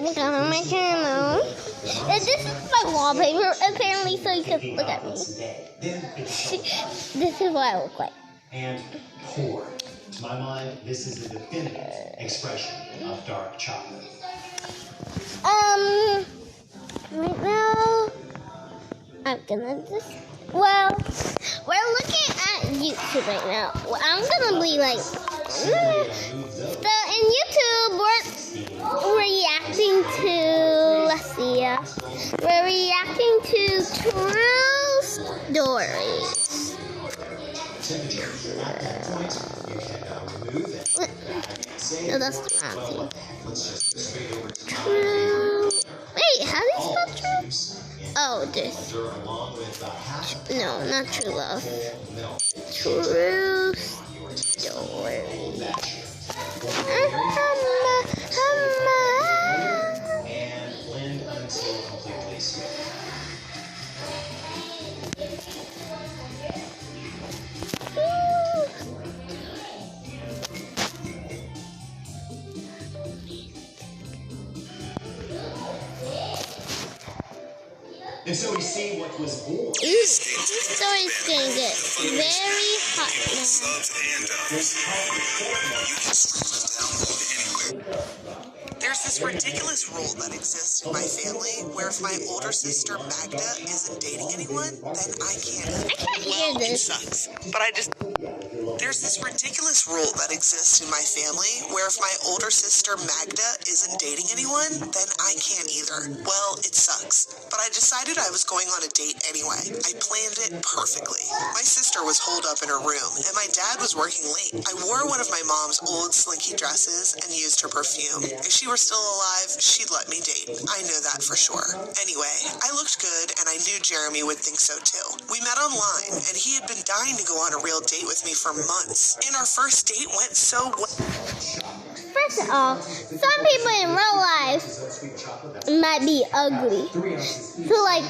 Welcome on my channel. And this is my wallpaper, apparently, so you can look at me. This is what I look like. And poor. To my mind, this is the definitive expression of dark chocolate. Right now, I'm gonna just, well, we're looking at YouTube right now. I'm gonna be like, so in YouTube, we're reacting to, let's see, we're reacting to True Stories. No, that's the wrong thing. True. Wait, how do you spell true? Oh, this. No, not true love. True story. And blend until completely smooth. And so we see what was born. This story's gonna get very hot now. There's this ridiculous rule that exists in my family where if my older sister Magda isn't dating anyone, then I can't. I can't hear this. It sucks. But there's this ridiculous rule that exists in my family where if my older sister Magda isn't dating anyone, then I can't either. Well, it sucks. But I decided I was going on a date anyway. I planned it perfectly. My sister was holed up in her room, and my dad was working late. I wore one of my mom's old slinky dresses and used her perfume. If she were still alive, she'd let me date. I know that for sure. Anyway, I looked good, and I knew Jeremy would think so too. We met online, and he had been dying to go on a real date with me for months. And our first date went so well. First of all, some people in real life might be ugly. So, like,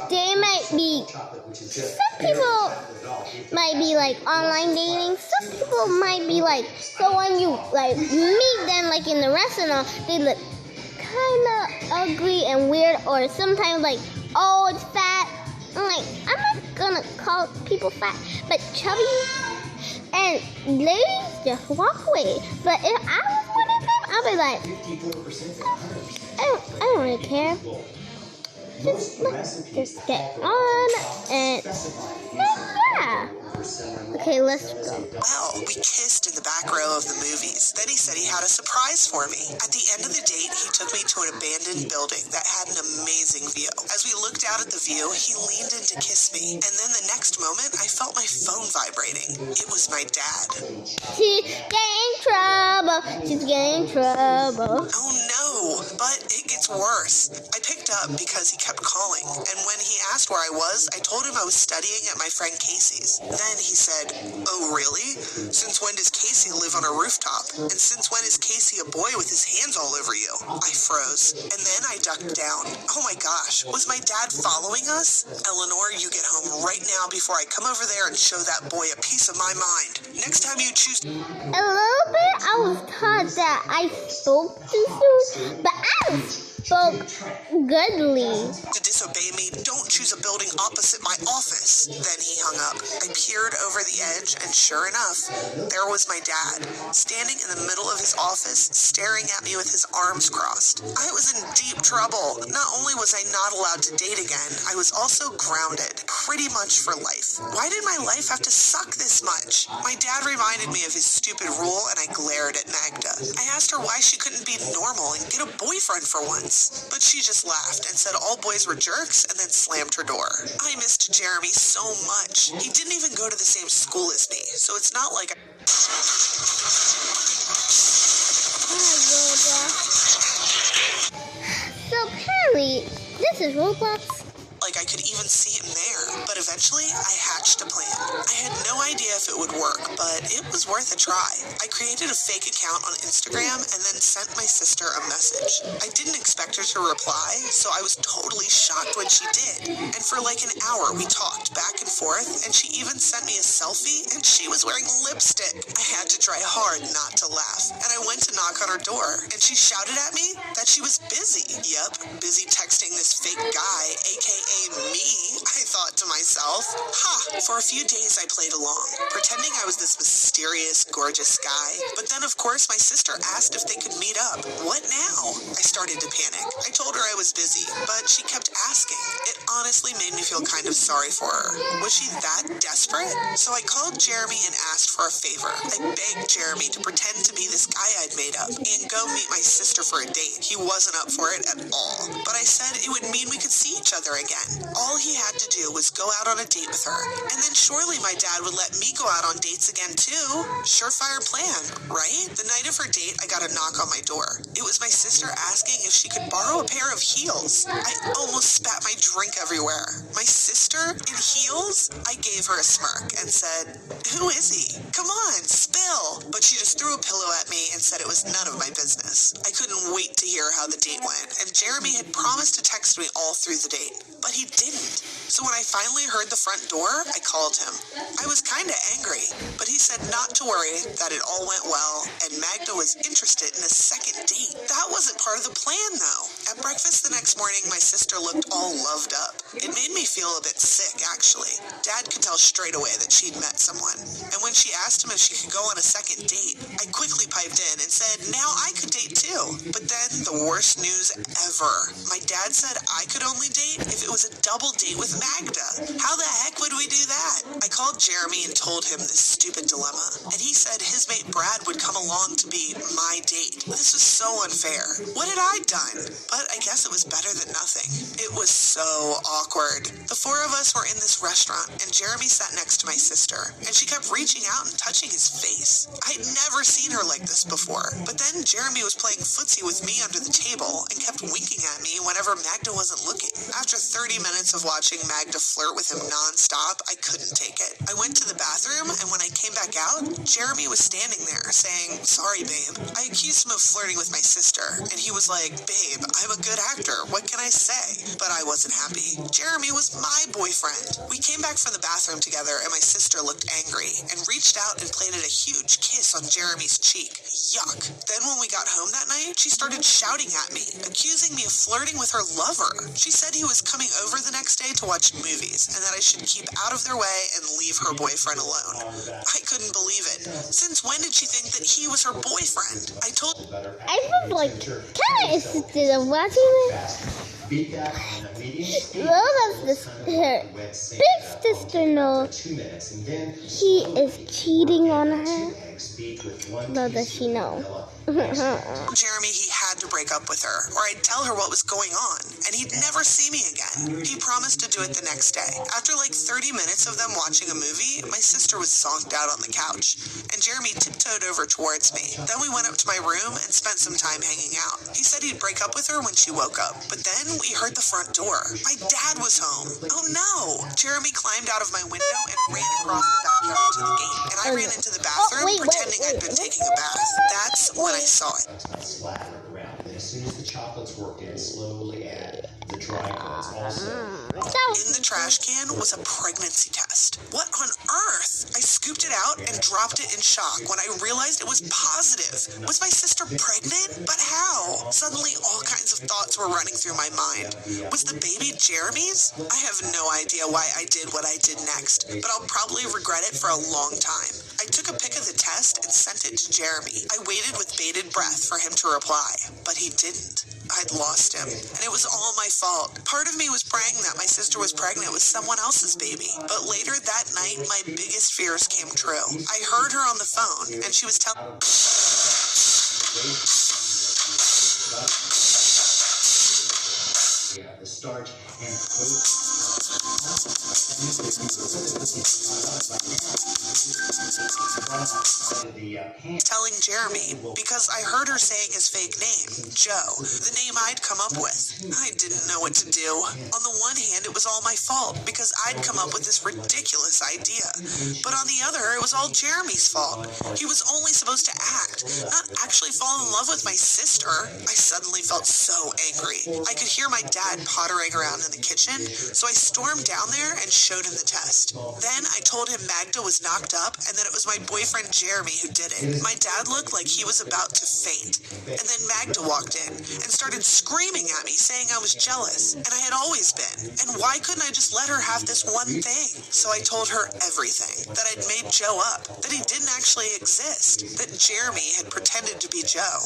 they might be, some people might be, like, online dating. Some people might be, like, so when you, like, meet them, like, in the restaurant, they look kind of ugly and weird, or sometimes, like, oh, it's fat. I'm like, I'm not gonna call people fat, but chubby. And ladies just walk away. But if I was one of them, I'd be like, I don't really care. Just get on and yeah. Okay, let's go. Well, we kissed in the back row of the movies. Then he said he had a surprise for me. At the end of the date, he took me to an abandoned building that had an amazing view. As we looked out at the view, he leaned in to kiss me. And then the next moment, I felt my phone vibrating. It was my dad. She's getting in trouble. She's getting in trouble. Oh no, but it gets worse. I picked up because he kept calling. And when he asked where I was, I told him I was studying at my friend Casey's. Then he said, "Oh, really? Since when does Casey live on a rooftop? And since when is Casey a boy with his hands all over you?" I froze. And then I ducked down. Oh my gosh, was my dad following us? Eleanor, you get home right now before I come over there and show that boy a piece of my mind. Next time you choose... A little bit, I was taught that I spoke too soon, but I spoke goodly. To disobey me, don't choose a building opposite my office. Then he hung up. I peered over the edge, and sure enough, there was my dad, standing in the middle of his office, staring at me with his arms crossed. I was in deep trouble. Not only was I not allowed to date again, I was also grounded, pretty much for life. Why did my life have to suck this much? My dad reminded me of his stupid rule, and I glared at Magda. I asked her why she couldn't be normal and get a boyfriend for once. But she just laughed and said all boys were jerks and then slammed her door. I missed Jeremy so much. He didn't even go to the same school as me, so it's not like So apparently, this is Roblox. I could even see him there. But eventually, I hatched a plan. I had no idea if it would work, but it was worth a try. I created a fake account on Instagram and then sent my sister a message. I didn't expect her to reply, so I was totally shocked when she did. And for like an hour, we talked back and forth, and she even sent me a selfie, and she was wearing lipstick. I had to try hard not to laugh, and I went to knock on her door, and she shouted at me that she was busy. Yep, busy texting this fake guy, aka me, I thought to myself. For a few days I played along, pretending I was this mysterious, gorgeous guy. But then, of course, my sister asked if they could meet up. What now? I started to panic. I told her I was busy, but she kept asking. It honestly made me feel kind of sorry for her. Was she that desperate? So I called Jeremy and asked for a favor. I begged Jeremy to pretend to be this guy I'd made up and go meet my sister for a date. He wasn't up for it at all. But I said it would mean we could see each other again. All he had to do was go out on a date with her. And then surely my dad would let me go out on dates again too. Surefire plan, right? The night of her date, I got a knock on my door. It was my sister asking if she could borrow a pair of heels. I almost spat my drink everywhere. My sister in heels? I gave her a smirk and said, "Who is he? Come on, spill." But she just threw a pillow at me and said it was none of my business. I couldn't wait to hear how the date went, and Jeremy had promised to text me all through the date, but he didn't. So when I finally heard the front door, I called him. I was kind of angry, but he said not to worry, that it all went well, and Magda was interested in a second date. That wasn't part of the plan, though. At breakfast the next morning, my sister looked all loved up. It made me feel a bit sick, actually. Dad could tell straight away that she'd met someone. And when she asked him if she could go on a second date, I quickly piped in and said, now I could date too. But then the worst news ever. My dad said I could only date if it was a double date with Magda. How the heck would we do that? I called Jeremy and told him this stupid dilemma, and he said his mate Brad would come along to be my date. This was so unfair. What had I done? But I guess it was better than nothing. It was so awkward. The four of us were in this restaurant, and Jeremy sat next to my sister, and she kept reaching out and touching his face. I'd never seen her like this before. But then Jeremy was playing footsie with me under the table and kept winking at me whenever Magda wasn't looking. After 30 minutes of watching Magda flirt with him nonstop, I couldn't take it. I went to the bathroom, and when I came back out, Jeremy was standing there saying, "Sorry, babe." I accused him of flirting with my sister, and he was like, "Babe, I'm a good actor. What can I say?" But I wasn't happy. Jeremy was my boyfriend. We came back from the bathroom together, and my sister looked angry and reached out and planted a huge kiss on Jeremy's cheek. Yuck. Then when we got home that night, she started shouting at me, accusing me of flirting with her lover. She said he was coming over the next day to watch movies, and that I should keep out of their way and leave her boyfriend alone. I couldn't believe it. Since when did she think that he was her boyfriend? I told I was like kind of interested in watching this. Little does her big sister know he is cheating on her. Little does she know. Jeremy he had to break up with her, or I'd tell her what was going on, and he'd never see me again. He promised to do it the next day. After like 30 minutes of them watching a movie, my sister was zonked out on the couch, and Jeremy tiptoed over towards me. Then we went up to my room and spent some time hanging out. He said he'd break up with her when she woke up, but then we heard the front door. My dad was home. Oh no! Jeremy climbed out of my window and ran across the backyard to the gate, and I ran into the bathroom pretending I'd been taking a bath. That's when I saw it. Splattered around. Then as soon as the chocolates worked in, slowly add the dry goods also. In the trash can was a pregnancy test. What on earth? I scooped it out and dropped it in shock when I realized it was positive. Was my sister pregnant? But how? Suddenly, all kinds of thoughts were running through my mind. Was the baby Jeremy's? I have no idea why I did what I did next, but I'll probably regret it for a long time. I took a pic of the test and sent it to Jeremy. I waited with bated breath for him to reply, but he didn't. I'd lost him, and it was all my fault. Part of me was praying that my sister was pregnant with someone else's baby, but later that night, my biggest fears came true. I heard her on the phone, and she was telling the starch and Telling Jeremy because I heard her saying his fake name, Joe, the name I'd come up with. I didn't know what to do. On the one hand, it was all my fault because I'd come up with this ridiculous idea. But on the other, it was all Jeremy's fault. He was only supposed to act, not actually fall in love with my sister. I suddenly felt so angry. I could hear my dad pottering around in the kitchen, so I stormed down there and showed him the test. Then I told him Magda was knocked up and that it was my boyfriend Jeremy who did it. My dad looked like he was about to faint. And then Magda walked in and started screaming at me, saying I was jealous, and I had always been. And why couldn't I just let her have this one thing? So I told her everything, that I'd made Joe up, that he didn't actually exist, that Jeremy had pretended to be Joe.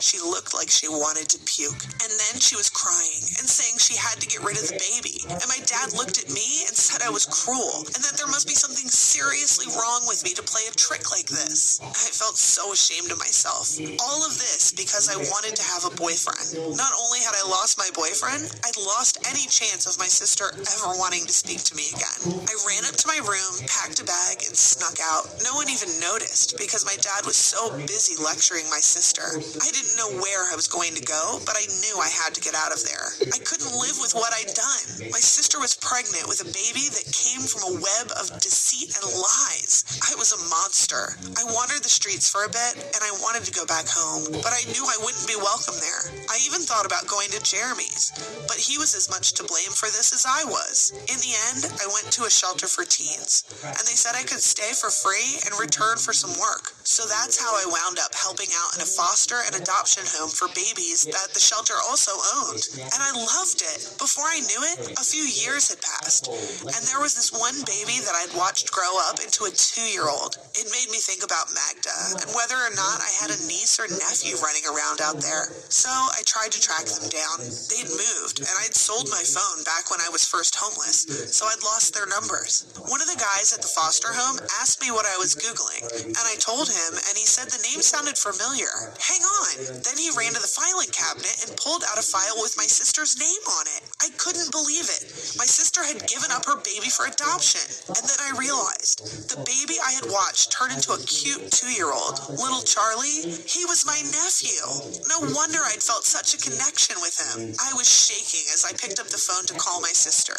She looked like she wanted to puke. And then she was crying and saying she had to get rid of the baby. And my dad looked at me and said I was cruel and that there must be something seriously wrong with me to play a trick like this. I felt so ashamed of myself. All of this because I wanted to have a boyfriend. Not only had I lost my boyfriend, I'd lost any chance of my sister ever wanting to speak to me again. I ran up to my room, packed a bag, and snuck out. No one even noticed because my dad was so busy lecturing my sister. I didn't know where I was going to go, but I knew I had to get out of there. I couldn't live with what I'd done. My sister was pregnant with a baby that came from a web of deceit and lies. I was a monster. I wandered the streets for a bit, and I wanted to go back home, but I knew I wouldn't be welcome there. I even thought about going to Jeremy's, but he was as much to blame for this as I was. In the end, I went to a shelter for teens, and they said I could stay for free and return for some work. So that's how I wound up helping out in a foster and adoption home for babies that the shelter also owned. And I loved it. Before I knew it, a few years had passed, and there was this one baby that I'd watched grow up into a 2-year-old. It made me think about Magda and whether or not I had a niece or nephew running around out there. So I tried to track them down. They'd moved, and I'd sold my phone back when I was first homeless, so I'd lost their numbers. One of the guys at the foster home asked me what I was Googling, and I told him, and he said the name sounded familiar. Hang on. Then he ran to the filing cabinet and pulled out a file with my sister's name on it. I couldn't believe it. My sister had given up her baby for adoption. And then I realized the baby I had watched turn into a cute 2-year-old, little Charlie, he was my nephew. No wonder I'd felt such a connection with him. I was shaking as I picked up the phone to call my sister.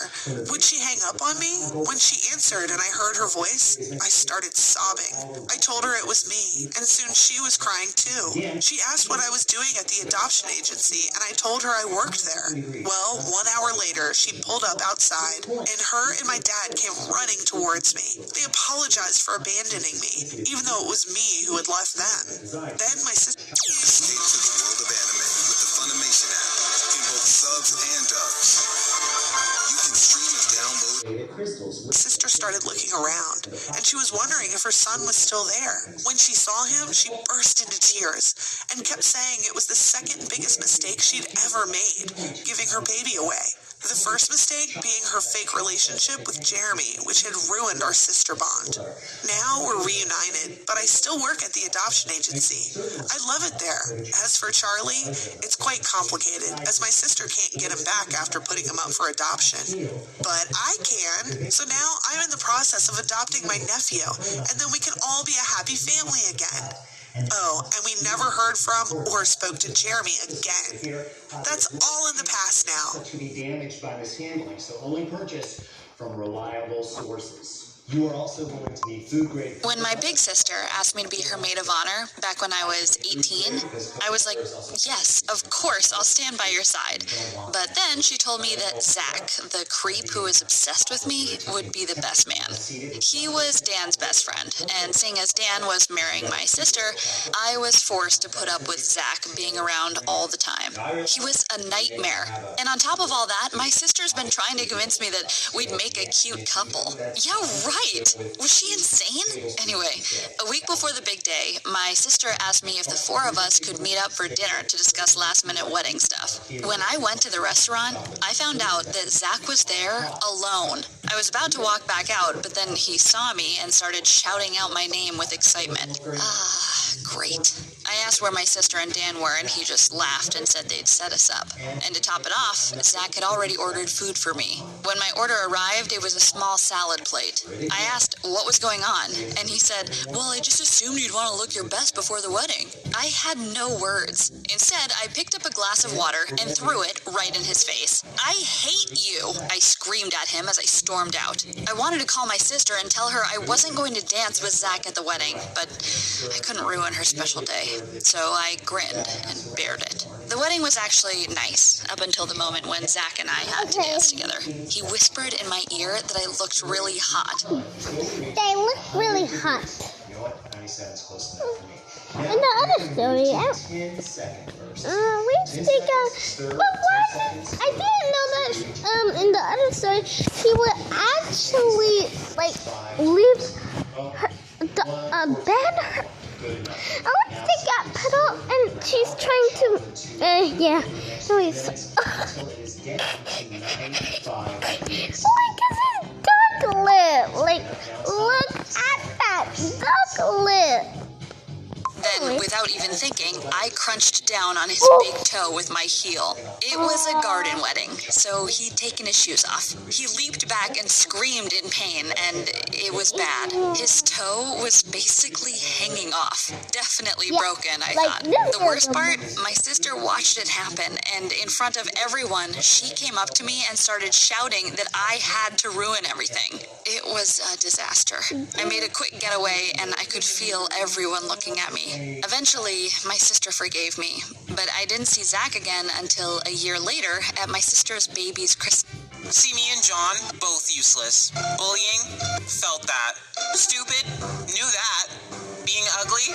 Would she hang up on me? When she answered and I heard her voice, I started sobbing. I told her it was me, and soon she was crying too. She asked what I was doing at the adoption agency, and I told her I worked there. Well, 1 hour later, she pulled up outside, and her and my dad came running towards me. They apologized for abandoning me, even though it was me who had left them. Then my sister... Escape to the world of anime with the Funimation app in both subs and dubs. You can stream and download. Sister started looking around, and she was wondering if her son was still there. When she saw him, she burst into tears and kept saying it was the second biggest mistake she'd ever made, giving her baby away. The first mistake being her fake relationship with Jeremy, which had ruined our sister bond. Now we're reunited, but I still work at the adoption agency. I love it there. As for Charlie, it's quite complicated, as my sister can't get him back after putting him up for adoption. But I can, so now I'm in the process of adopting my nephew, and then we can all be a happy family again. Oh, and we never heard from or spoke to Jeremy again. That's all in the past now. To be damaged by mishandling, so only purchase from reliable sources. You are also going to need food grade. When my big sister asked me to be her maid of honor back when I was 18, I was like, yes, of course, I'll stand by your side. But then she told me that Zach, the creep who was obsessed with me, would be the best man. He was Dan's best friend, and seeing as Dan was marrying my sister, I was forced to put up with Zach being around all the time. He was a nightmare. And on top of all that, my sister's been trying to convince me that we'd make a cute couple. Yeah, right. Was she insane? Anyway, a week before the big day, my sister asked me if the 4 of us could meet up for dinner to discuss last-minute wedding stuff. When I went to the restaurant, I found out that Zach was there alone. I was about to walk back out, but then he saw me and started shouting out my name with excitement. Ah, great. I asked where my sister and Dan were, and he just laughed and said they'd set us up. And to top it off, Zach had already ordered food for me. When my order arrived, it was a small salad plate. I asked what was going on, and he said, well, I just assumed you'd want to look your best before the wedding. I had no words. Instead, I picked up a glass of water and threw it right in his face. I hate you, I screamed at him as I stormed out. I wanted to call my sister and tell her I wasn't going to dance with Zach at the wedding, but I couldn't ruin her special day, so I grinned and bared it. The wedding was actually nice, up until the moment when Zach and I had to dance together. He whispered in my ear that I looked really hot. They look really hot. You know what? 97 is close enough for me. In the other story, 10 second verse. we think but what? I didn't know that in the other story he would actually leave bed. Alexa got put up and she's trying to yeah. Anyways. Oh my god, it's duck lip. Look at that duck lip. Then, without even thinking, I crunched down on his big toe with my heel. It was a garden wedding, so he'd taken his shoes off. He leaped back and screamed in pain, and it was bad. His toe was basically hanging off. Definitely broken, I thought. The worst part, my sister watched it happen, and in front of everyone, she came up to me and started shouting that I had to ruin everything. It was a disaster. I made a quick getaway, and I could feel everyone looking at me. Eventually, my sister forgave me, but I didn't see Zach again until a year later at my sister's baby's Christmas. See, me and John, both useless. Bullying, felt that. Stupid, knew that. Being ugly,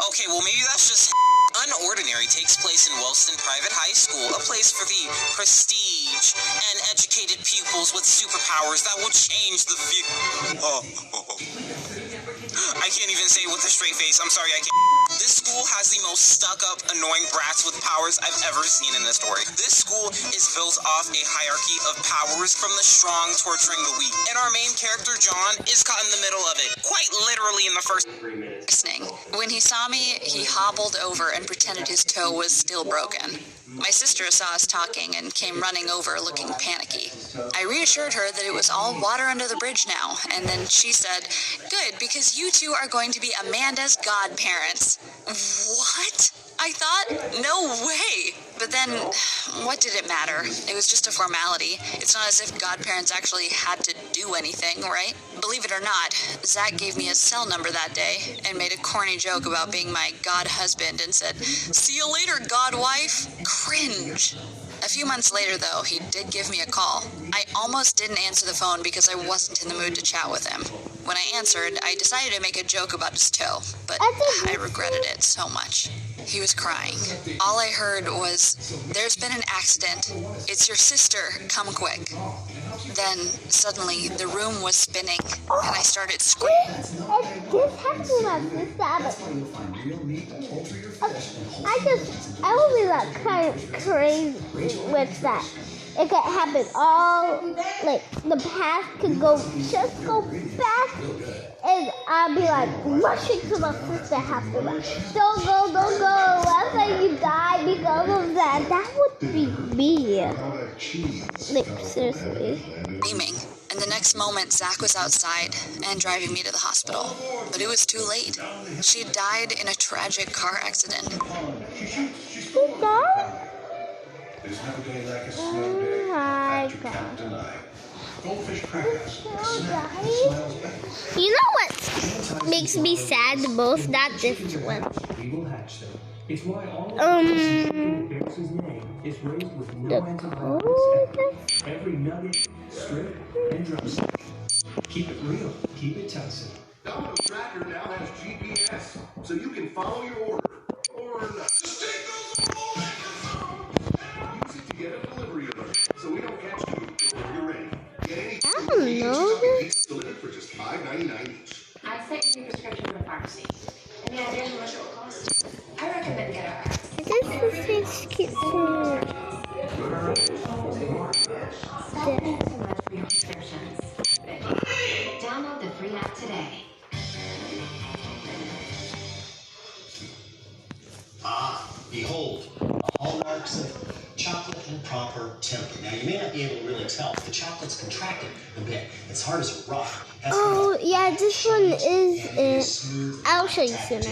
okay, well maybe that's just Unordinary takes place in Wellston Private High School, a place for the prestige and educated pupils with superpowers that will change the view. I can't even say it with a straight face. I'm sorry, I can't. This school has the most stuck-up, annoying brats with powers I've ever seen in this story. This school is built off a hierarchy of powers from the strong torturing the weak. And our main character, John, is caught in the middle of it, quite literally in the first 3 minutes. When he saw me, he hobbled over and pretended his toe was still broken. My sister saw us talking and came running over looking panicky. I reassured her that it was all water under the bridge now, and then she said, "Good, because you two are going to be Amanda's godparents." What? I thought, no way. But then, what did it matter? It was just a formality. It's not as if godparents actually had to do anything, right? Believe it or not, Zach gave me his cell number that day and made a corny joke about being my god husband and said, "See you later, god wife." Cringe. A few months later, though, he did give me a call. I almost didn't answer the phone because I wasn't in the mood to chat with him. When I answered, I decided to make a joke about his toe, but I regretted it so much. He was crying. All I heard was, "There's been an accident. It's your sister. Come quick." Then, suddenly, the room was spinning, and I started screaming. This happened to my sister. I will be like kind of crazy with that. It could happen all, like, the past could just go back, and I'll be like rushing to my sister house. Like, don't go. Let's say you die because of that. That would be me. Like, seriously. Screaming. And the next moment, Zach was outside and driving me to the hospital. But it was too late. She had died in a tragic car accident. She died? Oh my God. You know what makes me sad the most? Not this one. The coldest. Every nugget, strip, and drumstick. Keep it real. Keep it Tyson. Domino's Tracker now has GPS, so you can follow your order. Or not. Just take those use it to get a delivery alert, so we don't catch you before you're ready. Get any pizzas delivered for just $5.99 each. I sent you a prescription from the pharmacy. And yeah, there's how much it will cost. I recommend get our eyes. This is cute. Download the free app today. chocolate and proper temper. Now, you may not be able to really tell, but the chocolate's contracted a bit. It's hard as a rock. Oh, yeah, this one is it. I'll show you sooner.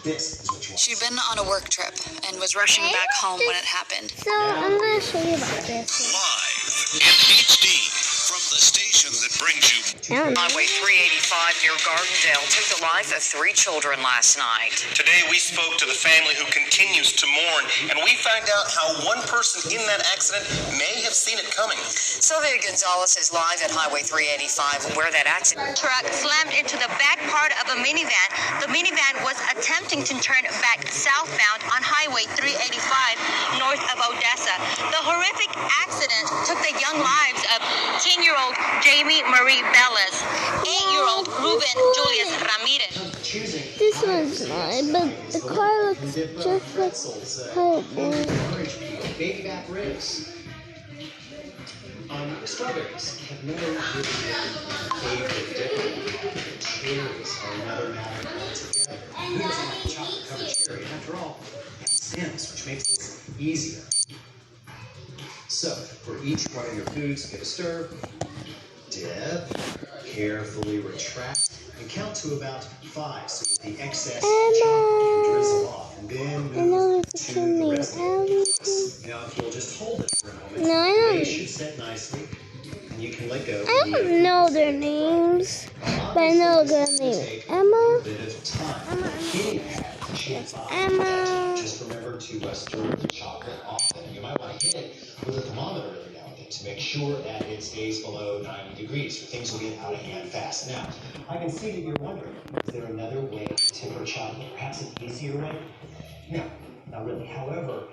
This is what you want. She'd been on a work trip and was rushing back home when it happened. So I'm going to show you about this. Live in HD from the station that brings you. Highway 385 near Gardendale took the life of 3 children last night. Today we spoke to the family who continues to mourn, and we found out how one person in that accident may have seen it coming. Sylvia Gonzalez is live at Highway 385 where that accident Truck slammed into the back part of a minivan. The minivan was attempting to turn back southbound on Highway 385 north of Odessa. The horrific accident took the young lives of 10-year-old Jamie Marie Bellis, 8-year-old Ruben Julius Ramirez. This one's mine, but the car looks just like cardboard. Baby back ribs. Strawberries have never really been my favorite dip. Cherries are another matter altogether. Who doesn't like chocolate-covered cherry? After all, it has stems, which makes this easier. So, for each one of your foods, give a stir, dip, carefully retract, and count to about 5 so that the excess chocolate can drizzle off. And then move to the rest of it. Now, if you'll just hold it for a moment, they should set nicely, and you can let go. I don't know their names, but I know a girl named Emma. Emma. Just remember to stir the chocolate often. You might want to hit it with a thermometer every now and then to make sure that it stays below 90 degrees, or things will get out of hand fast. Now, I can see that you're wondering, is there another way to temper chocolate, perhaps an easier way? No, not really. However,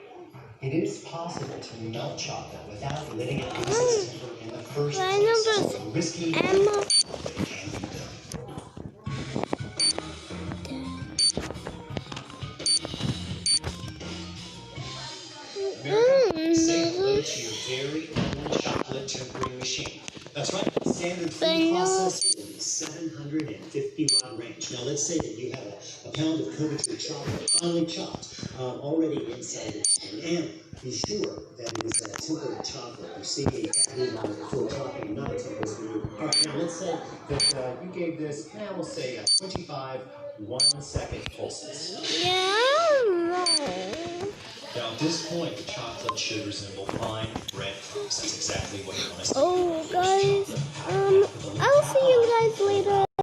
it is possible to melt chocolate without letting it lose its temper in the first place. It's risky, but it can be done. Say hello to your very own chocolate tempering machine. That's right. Standard food process in the 750 watt range. Now let's say that you have a pound of Coca-Cola chocolate finely chopped, already inside it. And be sure that it is that tempered chocolate. You see that move on before talking, not a tempered food. All right. Now let's say that you gave this, we'll say 25 1-second pulses. Yeah, I don't know. Now, at this point, the chocolate should resemble fine breadcrumbs. That's exactly what you want to see. Oh, God.